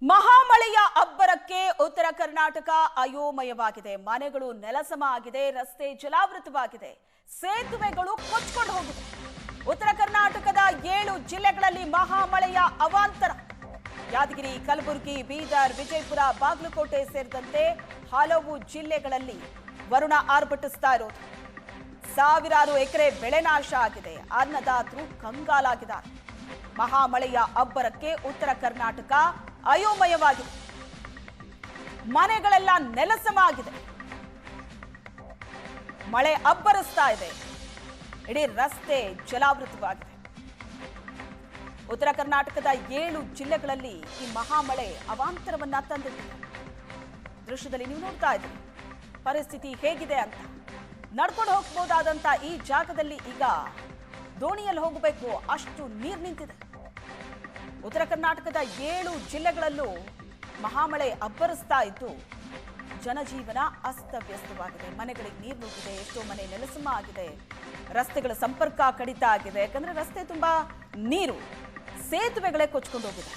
ಮಹಾಮಳೆಯ ಅಬ್ಬರಕ್ಕೆ ಉತ್ತರ ಕರ್ನಾಟಕ ಅಯೋಮಯವಾಗಿದೆ. ಮನೆಗಳು ನೆಲಸಮ ಆಗಿದೆ, ರಸ್ತೆ ಜಲಾವೃತವಾಗಿದೆ, ಸೇತುವೆಗಳು ಕೊಚ್ಚಿಕೊಂಡು ಹೋಗಿದೆ. ಉತ್ತರ ಕರ್ನಾಟಕದ 7 ಜಿಲ್ಲೆಗಳಲ್ಲಿ ಮಹಾಮಳೆಯ ಅವಾಂತರ. ಯಾದಗಿರಿ, ಕಲಬುರಗಿ, ಬೀದರ್, ವಿಜಯಪುರ, ಬಾಗಲಕೋಟೆ ಸೇರಿದಂತೆ ಹಲವು ಜಿಲ್ಲೆಗಳಲ್ಲಿ ವರುಣ ಆರ್ಭಟಿಸ್ತಾ ಇರೋದು. ಸಾವಿರಾರು ಎಕರೆ ಬೆಳೆ ನಾಶ ಆಗಿದೆ, ಅನ್ನದಾತರು ಕಂಗಾಲಾಗಿದ್ದಾರೆ. ಮಹಾಮಳೆಯ ಅಬ್ಬರಕ್ಕೆ ಉತ್ತರ ಕರ್ನಾಟಕ ಅಯೋಮಯವಾಗಿದೆ. ಮನೆಗಳೆಲ್ಲ ನೆಲಸಮ ಆಗಿದೆ, ಮಳೆ ಅಬ್ಬರಿಸ್ತಾ ಇದೆ, ಇಡೀ ರಸ್ತೆ ಜಲಾವೃತವಾಗಿದೆ. ಉತ್ತರ ಕರ್ನಾಟಕದ 7 ಜಿಲ್ಲೆಗಳಲ್ಲಿ ಈ ಮಹಾಮಳೆ ಅವಾಂತರವನ್ನ ತಂದಿದೆ. ದೃಶ್ಯದಲ್ಲಿ ನೀವು ನೋಡ್ತಾ ಇದ್ದೀರಿ ಪರಿಸ್ಥಿತಿ ಹೇಗಿದೆ ಅಂತ. ನಡ್ಕೊಂಡು ಹೋಗಬಹುದಾದಂತ ಈ ಜಾಗದಲ್ಲಿ ಈಗ ದೋಣಿಯಲ್ಲಿ ಹೋಗಬೇಕು, ಅಷ್ಟು ನೀರು ನಿಂತಿದೆ. ಉತ್ತರ ಕರ್ನಾಟಕದ 7 ಜಿಲ್ಲೆಗಳಲ್ಲೂ ಮಹಾಮಳೆ ಅಬ್ಬರಿಸ್ತಾ ಇದ್ದು ಜನಜೀವನ ಅಸ್ತವ್ಯಸ್ತವಾಗಿದೆ. ಮನೆಗಳಿಗೆ ನೀರು ನುಗ್ಗಿದೆ, ಎಷ್ಟೋ ಮನೆ ನೆಲಸಮ ಆಗಿದೆ, ರಸ್ತೆಗಳ ಸಂಪರ್ಕ ಕಡಿತ ಆಗಿದೆ. ಯಾಕಂದ್ರೆ ರಸ್ತೆ ತುಂಬಾ ನೀರು, ಸೇತುವೆಗಳೇ ಕೊಚ್ಕೊಂಡು ಹೋಗಿದೆ.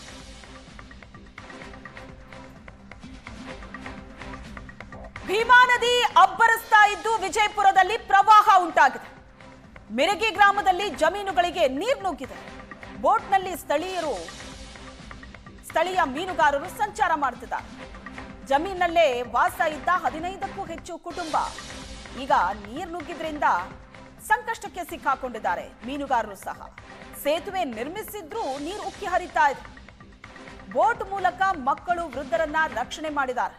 ಭೀಮಾ ನದಿ ಅಬ್ಬರಿಸ್ತಾ ಇದ್ದು ವಿಜಯಪುರದಲ್ಲಿ ಪ್ರವಾಹ ಉಂಟಾಗಿದೆ. ಮಿರಗಿ ಗ್ರಾಮದಲ್ಲಿ ಜಮೀನುಗಳಿಗೆ ನೀರು ನುಗ್ಗಿದೆ. ಬೋಟ್ನಲ್ಲಿ ಸ್ಥಳೀಯ ಮೀನುಗಾರರು ಸಂಚಾರ ಮಾಡುತ್ತಿದ್ದಾರೆ. ಜಮೀನಲ್ಲೇ ವಾಸ ಇದ್ದ 15ಕ್ಕೂ ಹೆಚ್ಚು ಕುಟುಂಬ ಈಗ ನೀರು ನುಗ್ಗಿದ್ರಿಂದ ಸಂಕಷ್ಟಕ್ಕೆ ಸಿಕ್ಕಾಕೊಂಡಿದ್ದಾರೆ. ಮೀನುಗಾರರು ಸಹ ಸೇತುವೆ ನಿರ್ಮಿಸಿದ್ರೂ ನೀರು ಉಕ್ಕಿ ಹರಿತಾ ಇದೆ. ಬೋಟ್ ಮೂಲಕ ಮಕ್ಕಳು, ವೃದ್ಧರನ್ನ ರಕ್ಷಣೆ ಮಾಡಿದ್ದಾರೆ.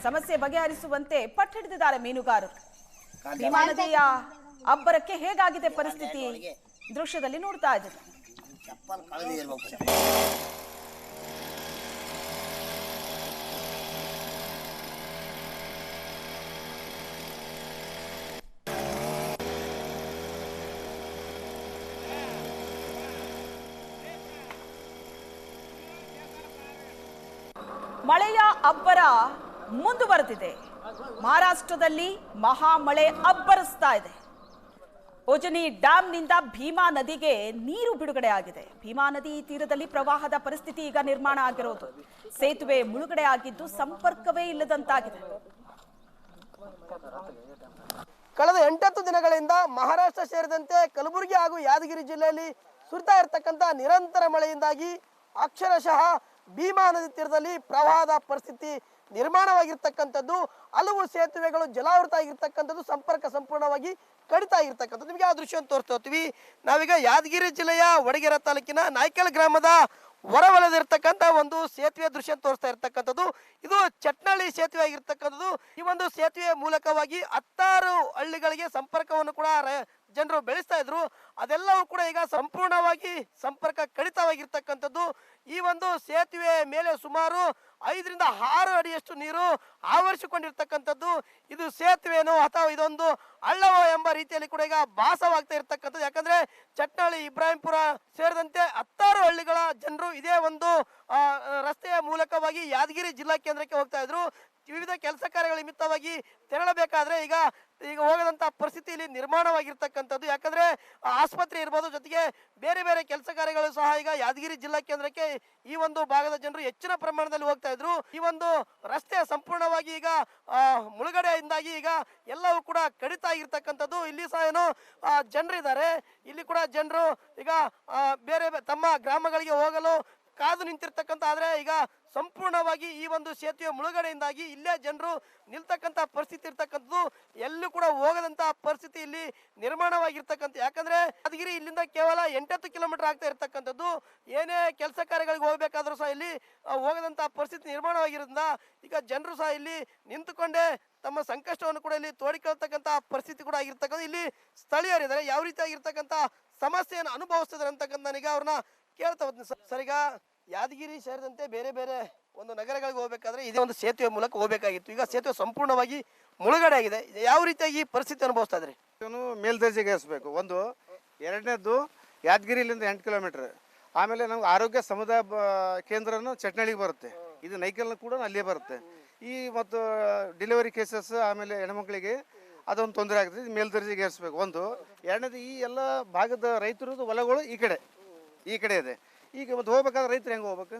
ಸಮಸ್ಯೆ ಬಗೆಹರಿಸುವಂತೆ ಪಟ್ಟು ಹಿಡಿದಿದ್ದಾರೆ ಮೀನುಗಾರರು. ಭೀಮಾ ನದಿಯ ಅಬ್ಬರಕ್ಕೆ ಹೇಗಾಗಿದೆ ಪರಿಸ್ಥಿತಿ ದೃಶ್ಯದಲ್ಲಿ ನೋಡ್ತಾ ಇದ್ದೀವಿ. ಮಳೆಯ ಅಬ್ಬರ ಮುಂದುವರೆದಿದೆ. ಮಹಾರಾಷ್ಟ್ರದಲ್ಲಿ ಮಹಾಮಳೆ ಅಬ್ಬರಿಸ್ತಾ ಇದೆ. ಉಜನಿ ಡ್ಯಾಂನಿಂದ ಭೀಮಾ ನದಿಗೆ ನೀರು ಬಿಡುಗಡೆ ಆಗಿದೆ. ಭೀಮಾ ನದಿ ತೀರದಲ್ಲಿ ಪ್ರವಾಹದ ಪರಿಸ್ಥಿತಿ ಈಗ ನಿರ್ಮಾಣ ಆಗಿರೋದು. ಸೇತುವೆ ಮುಳುಗಡೆ ಆಗಿದ್ದು ಸಂಪರ್ಕವೇ ಇಲ್ಲದಂತಾಗಿದೆ. ಕಳೆದ 8 ದಿನಗಳಿಂದ ಮಹಾರಾಷ್ಟ್ರ ಸೇರಿದಂತೆ ಕಲಬುರಗಿ ಹಾಗೂ ಯಾದಗಿರಿ ಜಿಲ್ಲೆಯಲ್ಲಿ ಸುರಿತಾ ಇರತಕ್ಕಂಥ ನಿರಂತರ ಮಳೆಯಿಂದಾಗಿ ಅಕ್ಷರಶಃ ಭೀಮಾ ನದಿ ತೀರದಲ್ಲಿ ಪ್ರವಾಹದ ಪರಿಸ್ಥಿತಿ ನಿರ್ಮಾಣವಾಗಿರ್ತಕ್ಕಂಥದ್ದು. ಹಲವು ಸೇತುವೆಗಳು ಜಲಾವೃತ ಆಗಿರ್ತಕ್ಕಂಥದ್ದು, ಸಂಪರ್ಕ ಸಂಪೂರ್ಣವಾಗಿ ಕಡಿತ ಆಗಿರ್ತಕ್ಕಂಥದ್ದು. ನಿಮಗೆ ಆ ದೃಶ್ಯವನ್ನು ತೋರಿಸ್ತಾ ಹೋಗ್ತೀವಿ. ನಾವೀಗ ಯಾದಗಿರಿ ಜಿಲ್ಲೆಯ ವಡಗೇರ ತಾಲೂಕಿನ ನಾಯ್ಕಲ್ ಗ್ರಾಮದ ಹೊರವಲಯದಿರ್ತಕ್ಕಂಥ ಒಂದು ಸೇತುವೆ ದೃಶ್ಯ ತೋರಿಸ್ತಾ ಇರ್ತಕ್ಕಂಥದ್ದು. ಇದು ಚಟ್ನಳ್ಳಿ ಸೇತುವೆ ಆಗಿರ್ತಕ್ಕಂಥದ್ದು. ಈ ಒಂದು ಸೇತುವೆ ಮೂಲಕವಾಗಿ 16 ಹಳ್ಳಿಗಳಿಗೆ ಸಂಪರ್ಕವನ್ನು ಕೂಡ ಜನರು ಬೆಳೆಸ್ತಾ ಇದ್ರು. ಅದೆಲ್ಲವೂ ಕೂಡ ಈಗ ಸಂಪೂರ್ಣವಾಗಿ ಸಂಪರ್ಕ ಕಡಿತವಾಗಿರ್ತಕ್ಕಂಥದ್ದು. ಈ ಒಂದು ಸೇತುವೆ ಮೇಲೆ ಸುಮಾರು 5 ರಿಂದ 6 ಅಡಿಯಷ್ಟು ನೀರು ಆವರಿಸಿಕೊಂಡಿರ್ತಕ್ಕಂಥದ್ದು. ಇದು ಸೇತುವೆನೋ ಅಥವಾ ಇದೊಂದು ಹಳ್ಳವೋ ಎಂಬ ರೀತಿಯಲ್ಲಿ ಕೂಡ ಈಗ ಭಾಸವಾಗ್ತಾ ಇರ್ತಕ್ಕಂಥದ್ದು. ಯಾಕಂದ್ರೆ ಚಟ್ನಳ್ಳಿ, ಇಬ್ರಾಹಿಂಪುರ ಸೇರಿದಂತೆ 16 ಹಳ್ಳಿಗಳ ಜನರು ಇದೇ ಒಂದು ರಸ್ತೆಯ ಮೂಲಕವಾಗಿ ಯಾದಗಿರಿ ಜಿಲ್ಲಾ ಕೇಂದ್ರಕ್ಕೆ ಹೋಗ್ತಾ ಇದ್ರು. ವಿವಿಧ ಕೆಲಸ ಕಾರ್ಯಗಳ ನಿಮಿತ್ತವಾಗಿ ತೆರಳಬೇಕಾದ್ರೆ ಈಗ ಹೋಗದಂತ ಪರಿಸ್ಥಿತಿ ಇಲ್ಲಿ ನಿರ್ಮಾಣವಾಗಿರ್ತಕ್ಕಂಥದ್ದು. ಯಾಕಂದ್ರೆ ಆಸ್ಪತ್ರೆ ಇರ್ಬೋದು, ಜೊತೆಗೆ ಬೇರೆ ಬೇರೆ ಕೆಲಸ ಕಾರ್ಯಗಳು ಸಹ ಈಗ ಯಾದಗಿರಿ ಜಿಲ್ಲಾ ಕೇಂದ್ರಕ್ಕೆ ಈ ಒಂದು ಭಾಗದ ಜನರು ಹೆಚ್ಚಿನ ಪ್ರಮಾಣದಲ್ಲಿ ಹೋಗ್ತಾ ಇದ್ರು. ಈ ಒಂದು ರಸ್ತೆ ಸಂಪೂರ್ಣವಾಗಿ ಈಗ ಮುಳುಗಡೆಯಿಂದಾಗಿ ಈಗ ಎಲ್ಲವೂ ಕೂಡ ಕಡಿತ ಆಗಿರ್ತಕ್ಕಂಥದ್ದು. ಇಲ್ಲಿ ಸಹ ಏನೋ ಜನರು ಇದ್ದಾರೆ. ಇಲ್ಲಿ ಕೂಡ ಜನರು ಈಗ ಬೇರೆ ತಮ್ಮ ಗ್ರಾಮಗಳಿಗೆ ಹೋಗಲು ಕಾದು ನಿಂತಿರ್ತಕ್ಕಂಥ, ಆದ್ರೆ ಈಗ ಸಂಪೂರ್ಣವಾಗಿ ಈ ಒಂದು ಸೇತುವೆ ಮುಳುಗಡೆಯಿಂದಾಗಿ ಇಲ್ಲೇ ಜನರು ನಿಲ್ತಕ್ಕಂಥ ಪರಿಸ್ಥಿತಿ ಇರ್ತಕ್ಕಂಥದ್ದು. ಎಲ್ಲೂ ಕೂಡ ಹೋಗದಂತ ಪರಿಸ್ಥಿತಿ ಇಲ್ಲಿ ನಿರ್ಮಾಣವಾಗಿರ್ತಕ್ಕಂಥ. ಯಾಕಂದ್ರೆ ಯಾದಗಿರಿ ಇಲ್ಲಿಂದ ಕೇವಲ 8 ಕಿಲೋಮೀಟರ್ ಆಗ್ತಾ ಇರ್ತಕ್ಕಂಥದ್ದು. ಏನೇ ಕೆಲಸ ಕಾರ್ಯಗಳಿಗೆ ಹೋಗ್ಬೇಕಾದ್ರೂ ಸಹ ಇಲ್ಲಿ ಹೋಗದಂತ ಪರಿಸ್ಥಿತಿ ನಿರ್ಮಾಣವಾಗಿರೋದ್ರಿಂದ ಈಗ ಜನರು ಸಹ ಇಲ್ಲಿ ನಿಂತುಕೊಂಡೇ ತಮ್ಮ ಸಂಕಷ್ಟವನ್ನು ಕೂಡ ಇಲ್ಲಿ ತೋಡಿಕೊಳ್ತಕ್ಕಂಥ ಪರಿಸ್ಥಿತಿ ಕೂಡ ಆಗಿರ್ತಕ್ಕಂಥ. ಇಲ್ಲಿ ಸ್ಥಳೀಯರಿದ್ದಾರೆ, ಯಾವ ರೀತಿಯಾಗಿರ್ತಕ್ಕಂಥ ಸಮಸ್ಯೆಯನ್ನು ಅನುಭವಿಸ್ತಿದ್ದಾರೆ ಅಂತಕ್ಕಂಥ ನನಗೆ ಅವ್ರನ್ನ ಕೇಳ್ತಾ ಹೋಗ್ತೀನಿ. ಸರ್, ಈಗ ಯಾದಗಿರಿ ಸೇರಿದಂತೆ ಬೇರೆ ಬೇರೆ ಒಂದು ನಗರಗಳಿಗೆ ಹೋಗ್ಬೇಕಾದ್ರೆ ಇದೇ ಒಂದು ಸೇತುವೆ ಮೂಲಕ ಹೋಗ್ಬೇಕಾಗಿತ್ತು. ಈಗ ಸೇತುವೆ ಸಂಪೂರ್ಣವಾಗಿ ಮುಳುಗಡೆ ಆಗಿದೆ. ಯಾವ ರೀತಿಯಾಗಿ ಪರಿಸ್ಥಿತಿ ಅನುಭವಿಸ್ತಾ ಇದ್ರಿ? ಮೇಲ್ದರ್ಜೆಗೆ ಏರಿಸಬೇಕು. ಒಂದು, ಎರಡನೇದ್ದು ಯಾದಗಿರಿಲಿಂದ 8 ಕಿಲೋಮೀಟರ್. ಆಮೇಲೆ ನಮ್ಗೆ ಆರೋಗ್ಯ ಸಮುದಾಯ ಕೇಂದ್ರನು ಚಟ್ನಳ್ಳಿಗೆ ಬರುತ್ತೆ. ಇದು ನೈಕಲ್ನ ಕೂಡ ಅಲ್ಲೇ ಬರುತ್ತೆ. ಈ ಮತ್ತು ಡೆಲಿವರಿ ಕೇಸಸ್, ಆಮೇಲೆ ಹೆಣ್ಮಕ್ಳಿಗೆ ಅದೊಂದು ತೊಂದರೆ ಆಗ್ತದೆ. ಮೇಲ್ದರ್ಜೆಗೆ ಏರಿಸಬೇಕು ಒಂದು. ಎರಡನೇದು, ಈ ಎಲ್ಲ ಭಾಗದ ರೈತರದ್ದು ಹೊಲಗಳು ಈ ಕಡೆ ಇದೆ. ಈಗ ಮತ್ತೆ ಹೋಗ್ಬೇಕಾದ್ರೆ ರೈತರು ಹೆಂಗೆ ಹೋಗ್ಬೇಕು?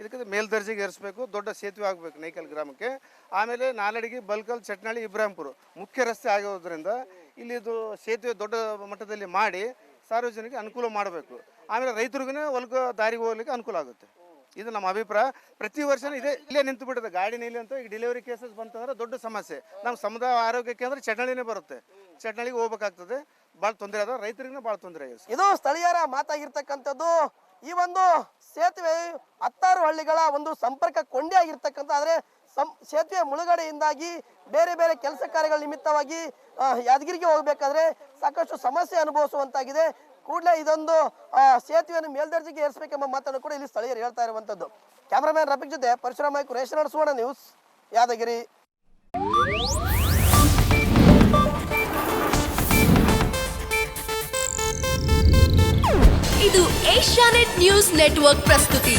ಇದಕ್ಕೆ ಮೇಲ್ದರ್ಜೆಗೆ ಏರಿಸಬೇಕು, ದೊಡ್ಡ ಸೇತುವೆ ಆಗಬೇಕು ನೈಕಲ್ ಗ್ರಾಮಕ್ಕೆ. ಆಮೇಲೆ ನಾಲಡಿಗೆ, ಬಲ್ಕಲ್, ಚಟ್ನಾಳಿ, ಇಬ್ರಾಹಿಂಪುರ ಮುಖ್ಯ ರಸ್ತೆ ಆಗೋದ್ರಿಂದ ಇಲ್ಲಿ ಇದು ಸೇತುವೆ ದೊಡ್ಡ ಮಟ್ಟದಲ್ಲಿ ಮಾಡಿ ಸಾರ್ವಜನಿಕ ಅನುಕೂಲ ಮಾಡಬೇಕು. ಆಮೇಲೆ ರೈತರಿಗೂ ಹೊಲಕ್ಕೆ ದಾರಿಗೆ ಹೋಗ್ಲಿಕ್ಕೆ ಅನುಕೂಲ ಆಗುತ್ತೆ. ಇದು ನಮ್ಮ ಅಭಿಪ್ರಾಯ. ಪ್ರತಿ ವರ್ಷ ಇಲ್ಲೇ ನಿಂತು ಬಿಡುತ್ತೆ ಗಾಡಿ ನಿಲ್ಲಿ ಅಂತ. ಈಗ ಡೆಲಿವರಿ ಕೇಸಸ್ ಬಂತಂದ್ರೆ ದೊಡ್ಡ ಸಮಸ್ಯೆ. ನಮ್ಮ ಸಮುದಾಯ ಆರೋಗ್ಯ ಕೇಂದ್ರ ಚಟ್ನಳ್ಳಿನೇ ಬರುತ್ತೆ, ಚಟ್ನಳ್ಳಿಗೆ ಹೋಗ್ಬೇಕಾಗ್ತದೆ. ಭಾಳ ತೊಂದರೆ ಅದ, ರೈತರಿಗೂ ಭಾಳ ತೊಂದರೆ ಆಗಿದೆ. ಇದು ಸ್ಥಳೀಯರ ಮಾತಾಗಿರ್ತಕ್ಕಂಥದ್ದು. ಈ ಒಂದು ಸೇತುವೆ 16 ಹಳ್ಳಿಗಳ ಒಂದು ಸಂಪರ್ಕ ಕೊಂಡಿ ಆಗಿರ್ತಕ್ಕಂಥ, ಆದರೆ ಸೇತುವೆ ಮುಳುಗಡೆಯಿಂದಾಗಿ ಬೇರೆ ಬೇರೆ ಕೆಲಸ ಕಾರ್ಯಗಳ ನಿಮಿತ್ತವಾಗಿ ಯಾದಗಿರಿಗೆ ಹೋಗಬೇಕಾದ್ರೆ ಸಾಕಷ್ಟು ಸಮಸ್ಯೆ ಅನುಭವಿಸುವಂತಾಗಿದೆ. ಕೂಡಲೇ ಇದೊಂದು ಸೇತುವೆಯನ್ನು ಮೇಲ್ದರ್ಜೆಗೆ ಏರಿಸಬೇಕೆಂಬ ಮಾತನ್ನು ಕೂಡ ಇಲ್ಲಿ ಸ್ಥಳೀಯರು ಹೇಳ್ತಾ ಇರುವಂಥದ್ದು. ಕ್ಯಾಮ್ರಾಮನ್ ರಫೀಕ್ ಜೊತೆ ಪರಶುರಾಮ ನಾಯ್ಕ, ರೇಷನ್ ಸುವರ್ಣ ನ್ಯೂಸ್, ಯಾದಗಿರಿ. ಇದು ಏಷ್ಯಾನೆಟ್ ನ್ಯೂಸ್ ನೆಟ್ವರ್ಕ್ ಪ್ರಸ್ತುತಿ.